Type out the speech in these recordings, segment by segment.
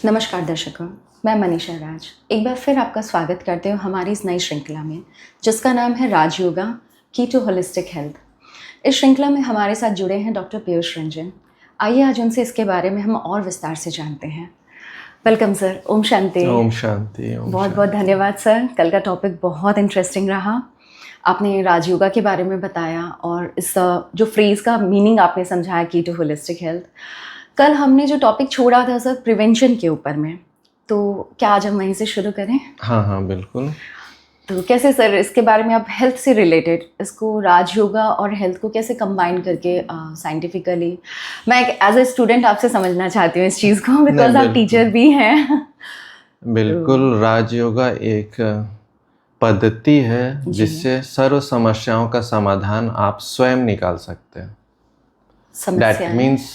नमस्कार दर्शकों, मैं मनीषा राज एक बार फिर आपका स्वागत करते हुए हमारी इस नई श्रृंखला में जिसका नाम है राजयोगा की टू होलिस्टिक हेल्थ। इस श्रृंखला में हमारे साथ जुड़े हैं डॉक्टर पीयूष रंजन। आइए आज उनसे इसके बारे में हम और विस्तार से जानते हैं। Welcome sir. ओम शांति। ओम शांति। बहुत बहुत धन्यवाद सर। कल का टॉपिक बहुत इंटरेस्टिंग रहा। आपने राजयोगा के बारे में बताया और इस जो फ्रेज़ का मीनिंग आपने समझाया की टू होलिस्टिक हेल्थ। कल हमने जो टॉपिक छोड़ा था सर प्रिवेंशन के ऊपर में, तो क्या आज हम वहीं से शुरू करें? हाँ बिल्कुल। तो कैसे सर इसके बारे में आप हेल्थ से रिलेटेड इसको राजयोगा और हेल्थ को कैसे कंबाइन करके साइंटिफिकली, मैं एक एज ए स्टूडेंट आपसे समझना चाहती हूँ इस चीज़ को, बिकॉज आप टीचर भी हैं। बिल्कुल, राजयोगा एक पद्धति है जिससे सर्व समस्याओं का समाधान आप स्वयं निकाल सकते हैं। That means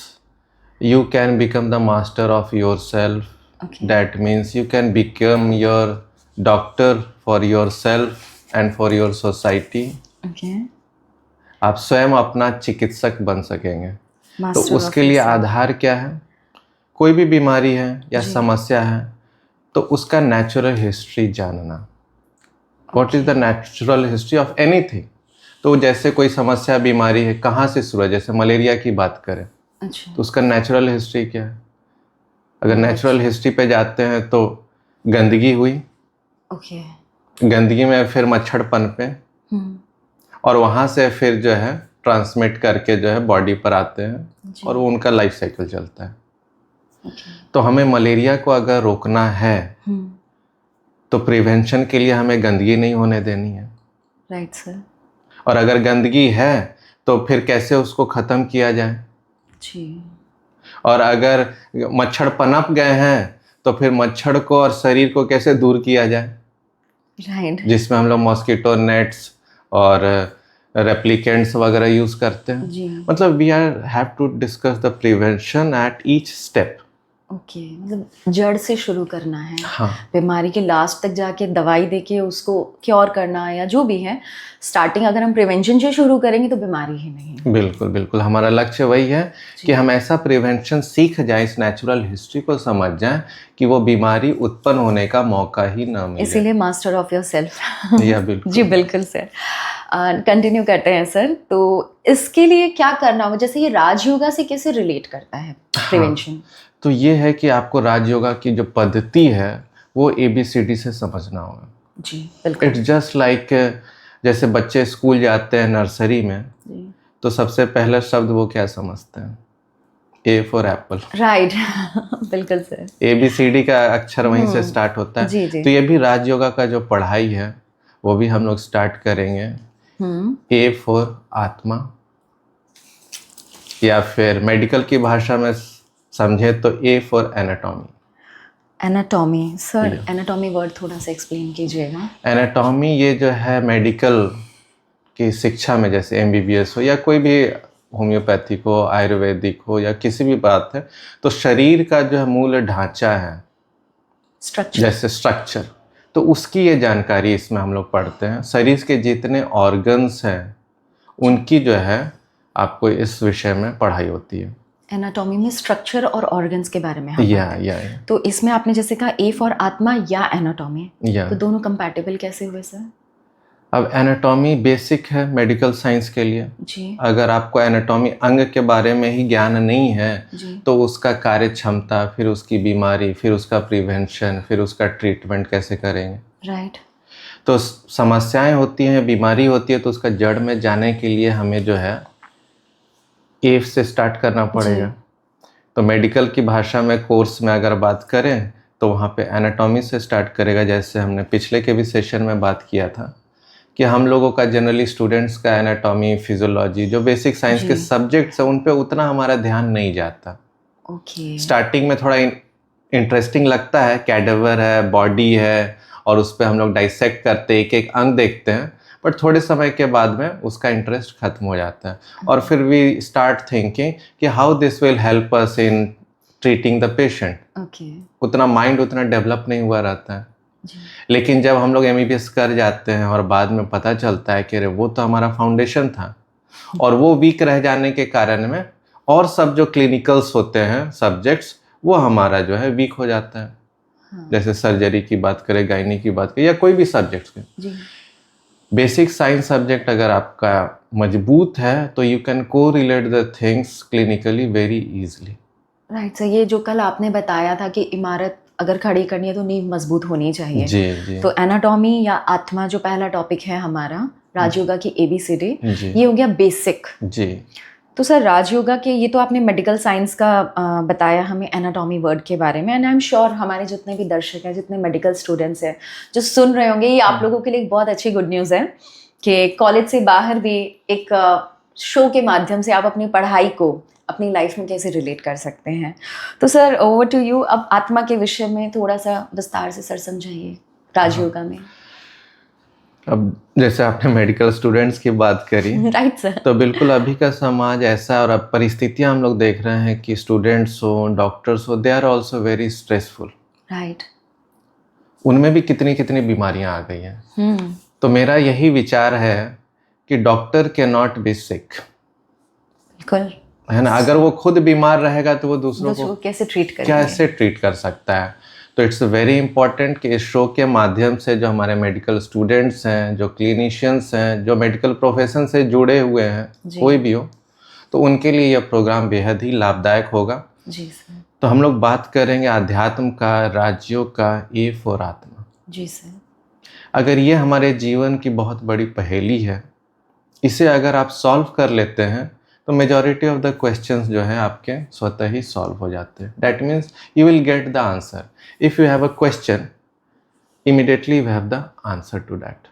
you can become the master of yourself. Okay. That means you can become your doctor for yourself and for your society. Okay. आप स्वयं अपना चिकित्सक बन सकेंगे। तो उसके लिए आधार क्या है? कोई भी बीमारी है या समस्या है तो उसका नेचुरल हिस्ट्री जानना। What is the natural history of anything? तो जैसे कोई समस्या बीमारी है, कहाँ से शुरू है? जैसे मलेरिया की बात करें, अच्छा, तो उसका नेचुरल हिस्ट्री क्या है? अगर नेचुरल हिस्ट्री पे जाते हैं तो गंदगी हुई, ओके, गंदगी में फिर मच्छर पनपे और वहाँ से फिर जो है ट्रांसमिट करके जो है बॉडी पर आते हैं और वो उनका लाइफ साइकिल चलता है। तो हमें मलेरिया को अगर रोकना है तो प्रिवेंशन के लिए हमें गंदगी नहीं होने देनी है। Right sir. और अगर गंदगी है तो फिर कैसे उसको ख़त्म किया जाए जी। और अगर मच्छर पनप गए हैं तो फिर मच्छर को और शरीर को कैसे दूर किया जाए, राइट, जिसमें हम लोग मॉस्किटो नेट्स और रेप्लिकेंट्स वगैरह यूज करते हैं जी। मतलब we are have to discuss the prevention at each step. Okay, मतलब जड़ से शुरू करना है। हाँ, बीमारी के लास्ट तक जाके दवाई देके उसको क्योर करना है या जो भी है, स्टार्टिंग अगर हम प्रिवेंशन से शुरू करेंगे तो बीमारी ही नहीं। बिल्कुल बिल्कुल, हमारा लक्ष्य वही है कि हम ऐसा प्रिवेंशन सीख जाएं, इस नेचुरल हिस्ट्री को समझ जाएं कि वो बीमारी उत्पन्न होने का मौका ही ना मिले। इसीलिए मास्टर ऑफ योर सेल्फ। या बिल्कुल जी, बिल्कुल सर। कंटिन्यू करते हैं सर। तो इसके लिए क्या करना होगा, जैसे ये राजयोगा से कैसे रिलेट करता है प्रिवेंशन? हाँ, तो ये है कि आपको राजयोगा की जो पद्धति है वो ABCD से समझना होगा जी। बिल्कुल। इट्स जस्ट लाइक जैसे बच्चे स्कूल जाते हैं नर्सरी में जी। तो सबसे पहला शब्द वो क्या समझते हैं? A for Apple. राइट। बिल्कुल सर। ABCD का अक्षर वहीं से स्टार्ट होता है जी, जी। तो ये भी राजयोगा का जो पढ़ाई है वो भी हम लोग स्टार्ट करेंगे। A फॉर आत्मा, या फिर मेडिकल की भाषा में समझे तो A for anatomy. Anatomy sir, anatomy word थोड़ा सा एक्सप्लेन कीजिएगा। एनाटॉमी ये जो है मेडिकल की शिक्षा में, जैसे MBBS हो या कोई भी होम्योपैथिक हो, आयुर्वेदिक हो या किसी भी बात है, तो शरीर का जो है मूल ढांचा है, स्ट्रक्चर, जैसे स्ट्रक्चर, तो उसकी ये जानकारी इसमें हम लोग पढ़ते हैं। शरीर के जितने ऑर्गन्स हैं उनकी जो है आपको इस विषय में पढ़ाई होती है। एनाटॉमी में स्ट्रक्चर और ऑर्गन्स के बारे में हम या तो इसमें आपने जैसे कहा A फॉर आत्मा या एनाटॉमी, तो दोनों कंपैटिबल कैसे हुए सर? अब एनाटॉमी बेसिक है मेडिकल साइंस के लिए जी। अगर आपको एनाटॉमी अंग के बारे में ही ज्ञान नहीं है तो उसका कार्य क्षमता, फिर उसकी बीमारी, फिर उसका प्रिवेंशन, फिर उसका ट्रीटमेंट कैसे करेंगे, राइट। तो समस्याएं होती हैं, बीमारी होती है, तो उसका जड़ में जाने के लिए हमें जो है A से स्टार्ट करना पड़ेगा। तो मेडिकल की भाषा में कोर्स में अगर बात करें तो वहाँ पे एनाटॉमी से स्टार्ट करेगा। जैसे हमने पिछले के भी सेशन में बात किया था कि हम लोगों का जनरली स्टूडेंट्स का एनाटॉमी, फिजियोलॉजी, जो बेसिक साइंस के सब्जेक्ट्स हैं उन पे उतना हमारा ध्यान नहीं जाता। ओके। स्टार्टिंग में थोड़ा इंटरेस्टिंग लगता है, कैडेवर है, बॉडी है और उस पर हम लोग डाइसेक्ट करते एक एक अंग देखते हैं, बट थोड़े समय के बाद में उसका इंटरेस्ट खत्म हो जाता है और फिर वी स्टार्ट थिंकिंग कि how this will help us in treating the patient. Okay. उतना माइंड उतना डेवलप नहीं हुआ रहता है जी। लेकिन जब हम लोग MBBS कर जाते हैं और बाद में पता चलता है कि वो तो हमारा फाउंडेशन था और वो वीक रह जाने के कारण में और सब जो क्लिनिकल्स होते हैं सब्जेक्ट्स वो हमारा जो है वीक हो जाता है। हाँ। जैसे सर्जरी की बात करें, गायनी की बात करें, या कोई भी सब्जेक्ट के, जी। बेसिक साइंस सब्जेक्ट अगर आपका मजबूत है तो यू कैन को relate the things clinically very easily. Right sir, ये जो कल आपने बताया था कि इमारत अगर खड़ी करनी है तो नींव मजबूत होनी चाहिए। जी जी। तो एनाटॉमी या आत्मा जो पहला टॉपिक है हमारा राजयोगा की ABCD, जी ये हो गया बेसिक। जी। तो सर राजयोगा के, ये तो आपने मेडिकल साइंस का बताया हमें एनाटॉमी वर्ड के बारे में, एंड आई एम श्योर हमारे जितने भी दर्शक हैं, जितने मेडिकल स्टूडेंट्स हैं जो सुन रहे होंगे, ये आप लोगों के लिए एक बहुत अच्छी गुड न्यूज़ है कि कॉलेज से बाहर भी एक शो के माध्यम से आप अपनी पढ़ाई को अपनी लाइफ में कैसे रिलेट कर सकते हैं। तो सर ओवर टू यू, अब आत्मा के विषय में थोड़ा सा विस्तार से सर समझाइए राजयोगा में। अब जैसे आपने मेडिकल स्टूडेंट्स की बात करी, राइट सर। तो बिल्कुल अभी का समाज ऐसा, और अब परिस्थितियां हम लोग देख रहे हैं कि स्टूडेंट्स हो, डॉक्टर्स हो, they are also very stressful. Right. उनमें भी कितनी कितनी बीमारियां आ गई हैं। तो मेरा यही विचार है कि डॉक्टर कैन नॉट बी सिक, बिल्कुल है ना। अगर वो खुद बीमार रहेगा तो वो दूसरों को कैसे ट्रीट कर सकता है। तो इट्स वेरी इंपॉर्टेंट कि इस शो के माध्यम से जो हमारे मेडिकल स्टूडेंट्स हैं, जो क्लिनिशियंस हैं, जो मेडिकल प्रोफेशन से जुड़े हुए हैं, कोई भी हो, तो उनके लिए यह प्रोग्राम बेहद ही लाभदायक होगा। जी सर। तो हम लोग बात करेंगे आध्यात्म का, राजयोग का, ए फॉर आत्मा। जी सर। अगर ये हमारे जीवन की बहुत बड़ी पहेली है, इसे अगर आप सॉल्व कर लेते हैं तो मेजॉरिटी ऑफ द क्वेश्चंस जो है आपके स्वतः ही सॉल्व हो जाते हैं। That means you will get the answer. If you have a question, immediately you have the answer to that.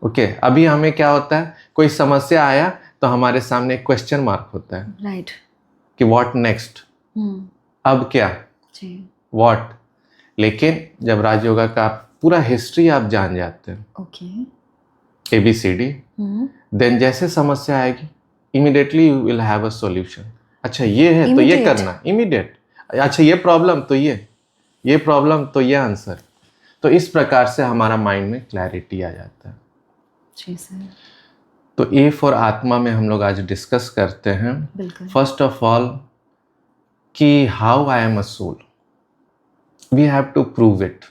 Okay. अभी हमें क्या होता है, कोई समस्या आया तो हमारे सामने एक क्वेश्चन मार्क होता है, राइट, कि व्हाट नेक्स्ट, अब क्या, व्हाट। लेकिन जब राजयोगा का पूरा हिस्ट्री आप जान जाते हैं, ABCD, देन जैसे समस्या आएगी immediately you will have a solution. अच्छा ये है तो ये करना, इमीडिएट। अच्छा ये प्रॉब्लम तो ये प्रॉब्लम तो ये आंसर। तो इस प्रकार से हमारा माइंड में क्लैरिटी आ जाता है। जी सर। तो ए फॉर आत्मा में हम लोग आज डिस्कस करते हैं, फर्स्ट ऑफ ऑल कि how I am a soul, we have to prove it.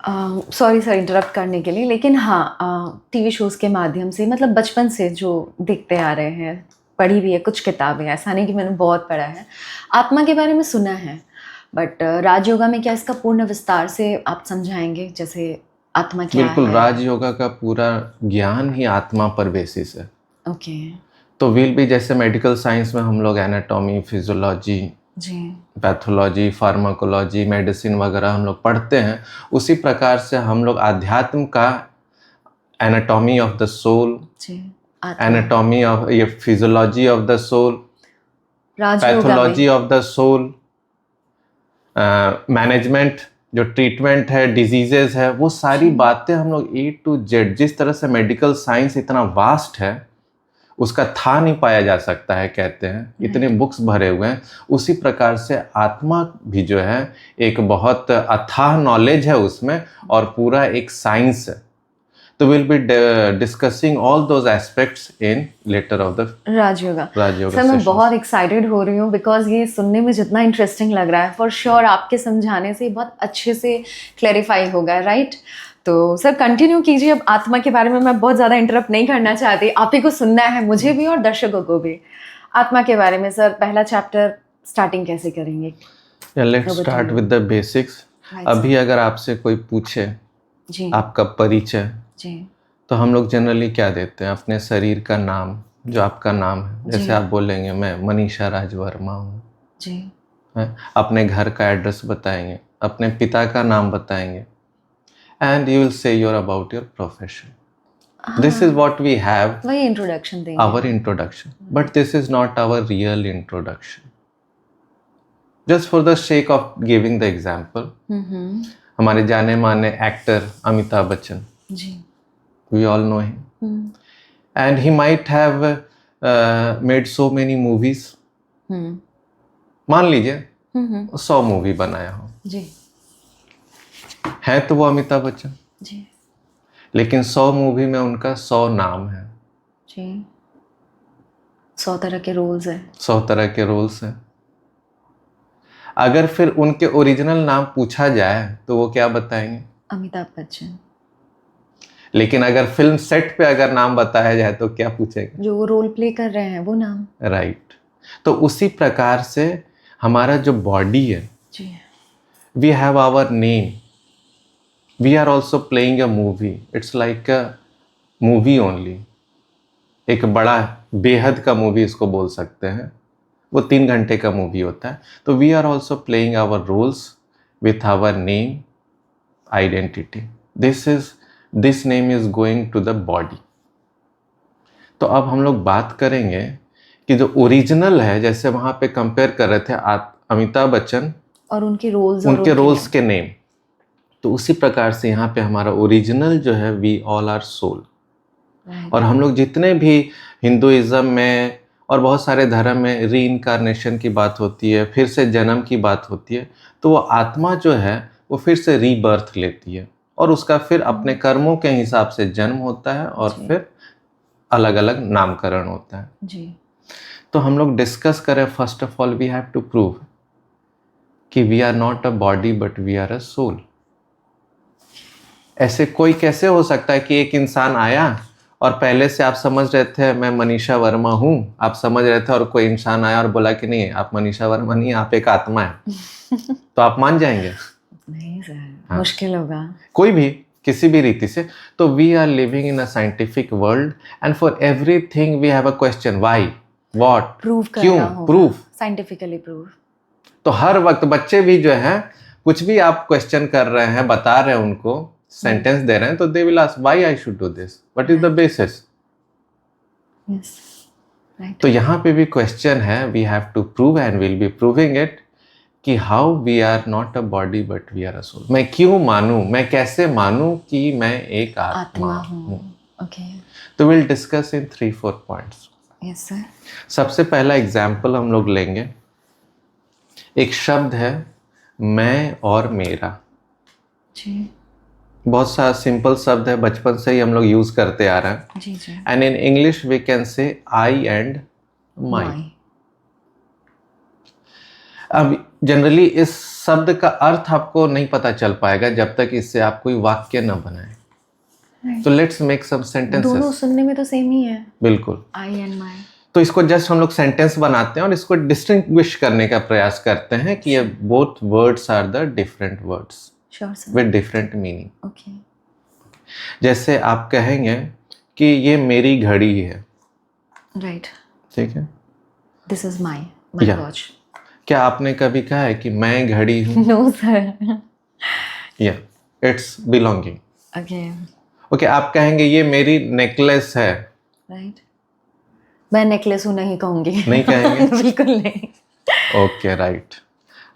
Sorry sir interrupt करने के लिए, लेकिन हाँ TV शोज़ के माध्यम से, मतलब बचपन से जो देखते आ रहे हैं, पढ़ी भी है कुछ किताबें, ऐसा नहीं कि मैंने बहुत पढ़ा है, आत्मा के बारे में सुना है, बट राजयोगा में क्या इसका पूर्ण विस्तार से आप समझाएंगे, जैसे आत्मा क्या है? बिल्कुल, राजयोगा का पूरा ज्ञान ही आत्मा पर बेसिस है। ओके। तो विल भी जैसे मेडिकल साइंस में हम लोग anatomy, physiology, pathology, pharmacology, medicine वगैरह हम लोग पढ़ते हैं, उसी प्रकार से हम लोग आध्यात्म का anatomy of the soul, anatomy of, ये physiology of the soul, pathology of the soul, management, जो ट्रीटमेंट है, डिजीजेस है, वो सारी बातें हम लोग A to Z, जिस तरह से मेडिकल साइंस इतना वास्ट है, उसका था नहीं पाया जा सकता है, कहते हैं इतने बुक्स भरे हुए हैं, उसी प्रकार से आत्मा भी जो है एक बहुत अथाह नॉलेज है उसमें, और पूरा एक साइंस है। तो will be discussing all those aspects in later of the Rajyoga. Sir मैं बहुत एक्साइटेड हो रही हूँ, बिकॉज ये सुनने में जितना इंटरेस्टिंग लग रहा है, फॉर श्योर आपके समझाने से बहुत अच्छे से क्लैरिफाई होगा, राइट। तो सर कंटिन्यू कीजिए। अब आत्मा के बारे में मैं बहुत ज़्यादा इंटरप्ट नहीं करना चाहती, आप ही को सुनना है, मुझे भी और दर्शकों को भी। आत्मा के बारे में सर पहला चैप्टर स्टार्टिंग कैसे करेंगे? Let's start with the basics. अभी अगर आपसे कोई पूछे जी आपका परिचय जी, तो हम लोग जनरली क्या देते हैं, अपने शरीर का नाम, जो आपका नाम है, जैसे आप बोलेंगे मैं मनीषा राज वर्मा हूँ जी, अपने घर का एड्रेस बताएंगे, अपने पिता का नाम बताएंगे, and you will say you're about your profession. This is what we have, वही introduction देंगे, our introduction, but this is not our real introduction. Just for the sake of giving the example, हमारे जाने माने actor Amitabh Bachchan ji, we all know him, and he might have made so many movies. मान लीजिए 100 movie बनाया हो जी, है तो वो अमिताभ बच्चन जी, लेकिन 100 मूवी में उनका 100 नाम है जी, 100 तरह के रोल्स है, 100 तरह के रोल्स हैं। अगर फिर उनके ओरिजिनल नाम पूछा जाए तो वो क्या बताएंगे? अमिताभ बच्चन। लेकिन अगर फिल्म सेट पे अगर नाम बताया जाए तो क्या पूछेंगे? जो वो रोल प्ले कर रहे हैं वो नाम। राइट। तो उसी प्रकार से हमारा जो बॉडी है, जी, we have our name, we are also playing a movie, it's like a movie only. एक बड़ा बेहद का मूवी इसको बोल सकते हैं, वो 3 घंटे का मूवी होता है। तो we are also playing our roles with our name, identity. This name is going to the body. तो अब हम लोग बात करेंगे कि जो ओरिजिनल है, जैसे वहाँ पे कंपेयर कर रहे थे अमिताभ बच्चन और उनके रोल्स उनके रोल्स के नेम, तो उसी प्रकार से यहाँ पे हमारा ओरिजिनल जो है, वी ऑल आर सोल। और हम लोग जितने भी हिंदुइज्म में और बहुत सारे धर्म में रीइंकारनेशन की बात होती है, फिर से जन्म की बात होती है, तो वो आत्मा जो है वो फिर से रीबर्थ लेती है और उसका फिर अपने कर्मों के हिसाब से जन्म होता है और फिर अलग अलग नामकरण होता है जी। तो हम लोग डिस्कस करें, first of all we have to prove कि we are not a body but we are a soul. ऐसे कोई कैसे हो सकता है कि एक इंसान आया और पहले से आप समझ रहे थे मैं मनीषा वर्मा हूँ, आप समझ रहे थे, और कोई इंसान आया और बोला कि नहीं आप मनीषा वर्मा नहीं, आप एक आत्मा है तो आप मान जाएंगे? नहीं सर, मुश्किल होगा कोई भी किसी भी रीति से। तो we are living in a scientific world and for everything we have a question, why, what, prove क्यों, प्रूफ, साइंटिफिकली प्रूव। तो हर वक्त बच्चे भी जो है कुछ भी आप क्वेश्चन कर रहे हैं, बता रहे हैं, उनको सेंटेंस दे रहे हैं, तो they will ask why I should do this, what is the basis. Yes, right. तो यहाँ पे भी क्वेश्चन है, we have to prove and will be proving it कि how we are not a body but we are a soul. मैं क्यों मानूं, मैं कैसे मानूं कि मैं एक आत्मा हूँ। ओके, तो will discuss in 3-4 points. Yes sir. सबसे पहला एग्जाम्पल हम लोग लेंगे, एक शब्द है मैं और मेरा। जी, बहुत सा सिंपल शब्द है, बचपन से ही हम लोग यूज करते आ रहे हैं। जी जी। And in English we can say I and my. अब जनरली इस शब्द का अर्थ आपको नहीं पता चल पाएगा जब तक इससे आप कोई वाक्य न बनाए। तो लेट्स मेक सम सेंटेंसेस। दोनों सुनने में तो सेम ही है, बिल्कुल, आई एंड माई। तो इसको जस्ट हम लोग सेंटेंस बनाते हैं और इसको डिस्टिंग्विश करने का प्रयास करते हैं कि ये both words are the different words with different meaning. Okay, जैसे आप कहेंगे कि ये मेरी घड़ी है, राइट, ठीक है, this is my Yeah. Watch. क्या आपने कभी कहा है कि मैं घड़ी हूँ? No sir. या इट्स बिलोंगिंग। ओके, ओके, आप कहेंगे ये मेरी नेकलेस है, राइट, मैं नेकलेस हूँ नहीं कहूंगी। नहीं कहेंगे? बिल्कुल नहीं। Okay, right.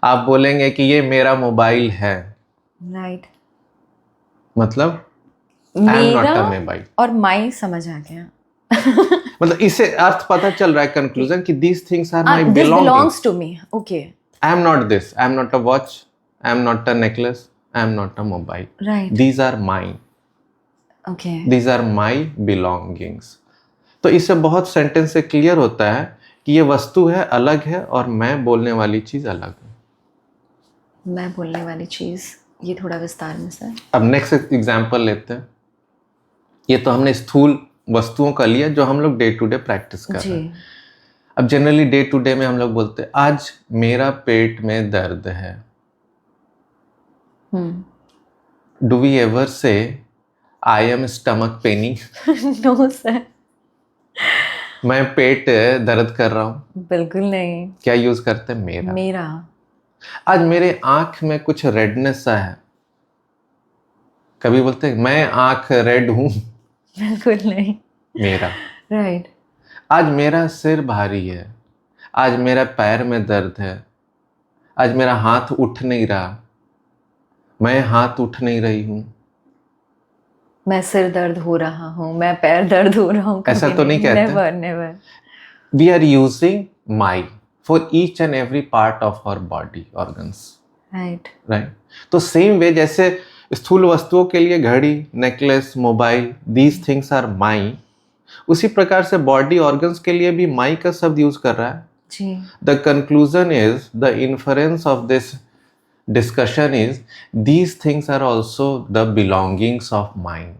आप बोलेंगे कि ये मेरा मोबाइल है, राइट, मतलब आई एम नॉट अ मेरा मोबाइल। और माई समझ आ गया। मतलब इससे अर्थ पता चल रहा है, कंक्लूजन कि these things are my this belonging. Belongs to me. Okay, I am not this, I am not a watch, I am not a necklace, I am not a mobile, right, these are mine, okay, these are my belongings. तो इससे बहुत sentence से clear होता है कि ये वस्तु है, अलग है, और मैं बोलने वाली चीज अलग है। मैं बोलने वाली चीज, ये थोड़ा विस्तार में सर। अब नेक्स्ट एग्जांपल लेते हैं। ये तो हमने स्थूल वस्तुओं का लिया जो हम लोग डे टू डे प्रैक्टिस कर रहे हैं। अब जनरली डे टू डे में हम लोग बोलते हैं आज मेरा पेट में दर्द है। Do we ever say I am stomach paining? No sir, मैं पेट दर्द कर रहा हूँ? बिल्कुल नहीं। क्या यूज करते हैं? मेरा। मेरा। आज मेरे आंख में कुछ रेडनेस सा है, कभी बोलते हैं मैं आंख रेड हूं? बिल्कुल नहीं। मेरा। राइट, आज मेरा सिर भारी है, आज मेरा पैर में दर्द है, आज मेरा हाथ उठ नहीं रहा, मैं हाथ उठ नहीं रही हूं। मैं सिर दर्द हो रहा हूँ, मैं पैर दर्द हो रहा हूँ। ऐसा तो नहीं कहते। Never never. We are using my for each and every part of our body organs. Right, right. तो सेम वे जैसे स्थूल वस्तुओं के लिए घड़ी, necklace, mobile, these things are my, उसी प्रकार से बॉडी ऑर्गन्स के लिए भी माई का शब्द यूज कर रहा है जी. The conclusion is, the inference of this discussion is, these things are also the belongings of mind.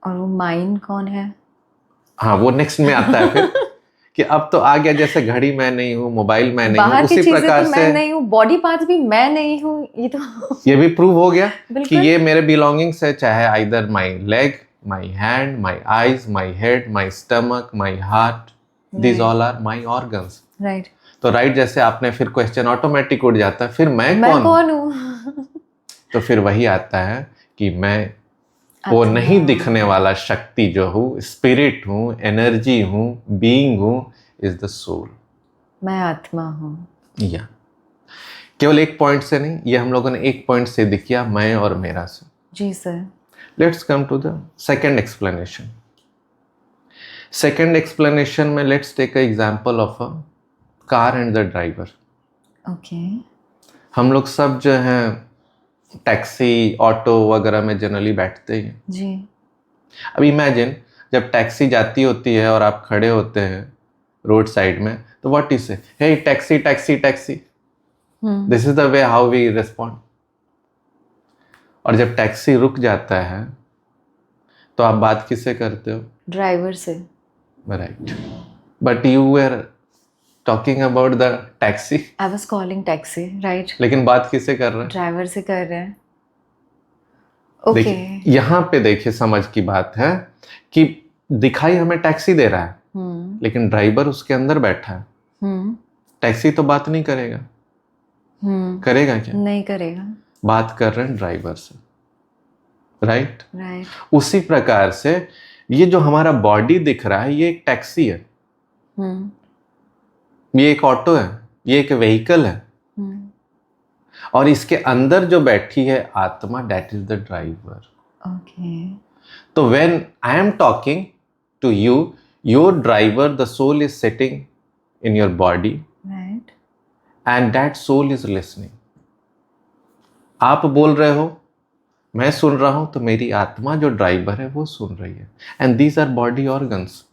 और वो माइंड कौन है? हाँ, वो नेक्स्ट में आता है फिर कि अब तो आ गया, जैसे घड़ी मैं नहीं हूँ, मोबाइल मैं नहीं हूँ, उसी प्रकार तो से मैं नहीं हूँ, बॉडी पार्ट्स भी मैं नहीं हूँ, ये तो ये भी प्रूव हो गया कि ये मेरे बिलोंगिंग्स है, चाहे either my leg, my hand, my eyes, my head, my stomach, my heart, these all are my organs. Right. तो राइट, जैसे आपने फिर क्वेश्चन ऑटोमेटिक उठ जाता है, फिर मैं कौन हूँ? तो फिर वही आता है कि मैं वो नहीं दिखने वाला शक्ति जो हूँ, स्पिरिट हूँ, एनर्जी हूँ, बीइंग हूँ, इज द सोल. मैं आत्मा हूँ. या केवल एक पॉइंट से नहीं, ये हम लोगों ने एक पॉइंट से दिख किया, मैं और मेरा से. जी sir. Let's come to the second explanation. Second explanation में let's take a example of a car and the driver. Okay. हम लोग सब जो हैं टैक्सी, ऑटो वगैरह में जनरली बैठते हैं जी. अब इमेजिन, जब टैक्सी जाती होती है और आप खड़े होते हैं रोड साइड में, तो what you say, hey taxi taxi taxi. This is the way how we respond. और जब टैक्सी रुक जाता है तो आप बात किससे करते हो? ड्राइवर से. Right. But you were talking about the taxi. I was calling taxi. Right. लेकिन बात किससे कर रहे हैं? ड्राइवर से कर रहे हैं. देखिए यहाँ पे देखिए समझ की बात है कि दिखाई हमें टैक्सी दे रहा है, लेकिन ड्राइवर उसके अंदर बैठा है. टैक्सी तो बात नहीं करेगा. करेगा क्या? नहीं करेगा. बात कर रहे हैं ड्राइवर से. राइट. उसी प्रकार से ये जो हमारा बॉडी दिख रहा है, ये एक टैक्सी है, ये एक ऑटो है, ये एक व्हीकल है, और इसके अंदर जो बैठी है आत्मा, that is the driver. Okay. तो when I am talking to you, your driver, the soul is sitting in your body, right, and that soul is listening. आप बोल रहे हो, मैं सुन रहा हूं, तो मेरी आत्मा जो ड्राइवर है वो सुन रही है. And these our body organs.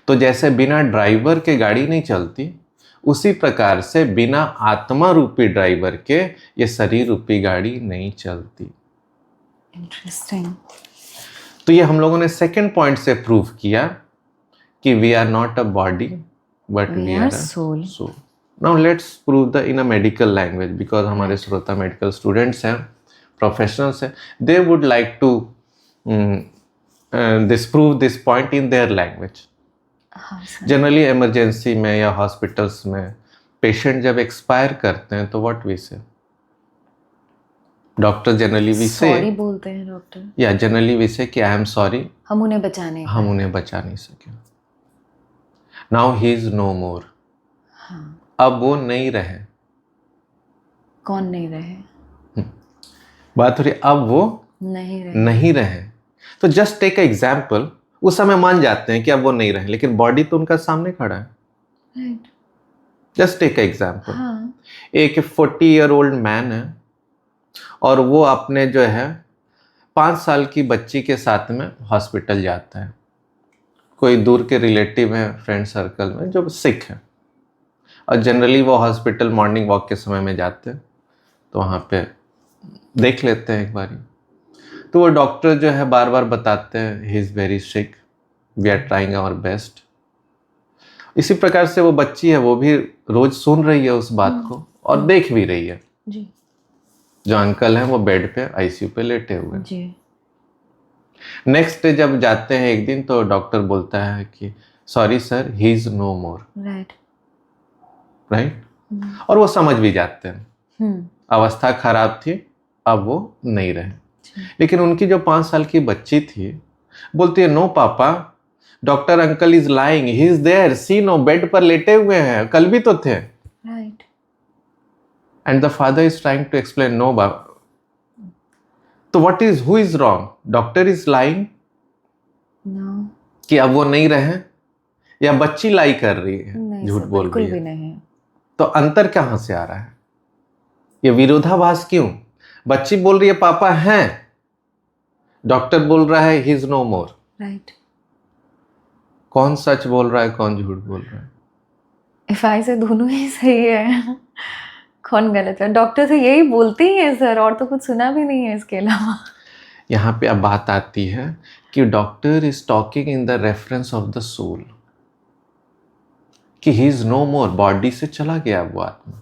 तो जैसे बिना ड्राइवर के गाड़ी नहीं चलती, उसी प्रकार से बिना आत्मा रूपी ड्राइवर के ये शरीर रूपी गाड़ी नहीं चलती. इंटरेस्टिंग. तो ये हम लोगों ने सेकंड पॉइंट से प्रूव किया कि we are not a body but we are soul. Now let's prove the in a medical language, because हमारे श्रोता मेडिकल स्टूडेंट्स हैं, प्रोफेशनल्स हैं, they would like to prove this point in their language. Generally emergency में या hospitals में patient जब expire करते हैं तो व्हाट वी से, डॉक्टर जनरली वी से सॉरी बोलते हैं डॉक्टर, या जनरली वी से कि आई एम सॉरी, हम उन्हें बचा नहीं सके. नाउ ही इज नो मोर. अब वो नहीं रहे. कौन नहीं रहे? बात हो रही, अब वो नहीं रहे. तो जस्ट टेक अ एग्जाम्पल. उस समय मान जाते हैं कि अब वो नहीं रहे, लेकिन बॉडी तो उनका सामने खड़ा है. Just take a example. एक 40-year-old मैन है और वो अपने जो है 5 साल की बच्ची के साथ में हॉस्पिटल जाता है. कोई दूर के रिलेटिव है फ्रेंड सर्कल में जो सिक है, और जनरली वो हॉस्पिटल मॉर्निंग वॉक के समय में जाते हैं, तो वहाँ पे देख लेते हैं एक बारी. तो वो डॉक्टर जो है बार बार बताते हैं, he is very sick, we are trying our best. इसी प्रकार से वो बच्ची है, वो भी रोज सुन रही है उस बात को और देख भी रही है. जी. जो अंकल हैं वो बेड पे आईसीयू पे लेटे हुए. जी. नेक्स्ट डे जब जाते हैं एक दिन, तो डॉक्टर बोलता है कि sorry sir, he is no more. Right. और वो समझ भी जाते हैं, अवस्था खराब थी, अब वो नहीं रहे. लेकिन उनकी जो 5 साल की बच्ची थी बोलती है, no papa, doctor uncle is lying, he is there, see no, bed पर लेटे हुए हैं, कल भी तो थे. Right. And the father is trying to explain, no बाबा. तो what is, who is wrong, doctor is lying कि अब वो नहीं रहे, या बच्ची लाई कर रही है, झूठ बोल रही है? नहीं. तो अंतर कहां से आ रहा है? ये विरोधाभास क्यों? बच्ची बोल रही है पापा हैं, डॉक्टर बोल रहा है he is no more. Right. कौन सच बोल रहा है, कौन झूठ बोल रहा है? इफ़ाई से दोनों ही सही है, कौन गलत है? डॉक्टर तो यही बोलते ही हैं सर, और तो कुछ सुना भी नहीं है इसके अलावा। यहाँ पे अब बात आती है कि doctor is talking in the reference of the soul, कि he is no more, body से चला गया वो आत्मा,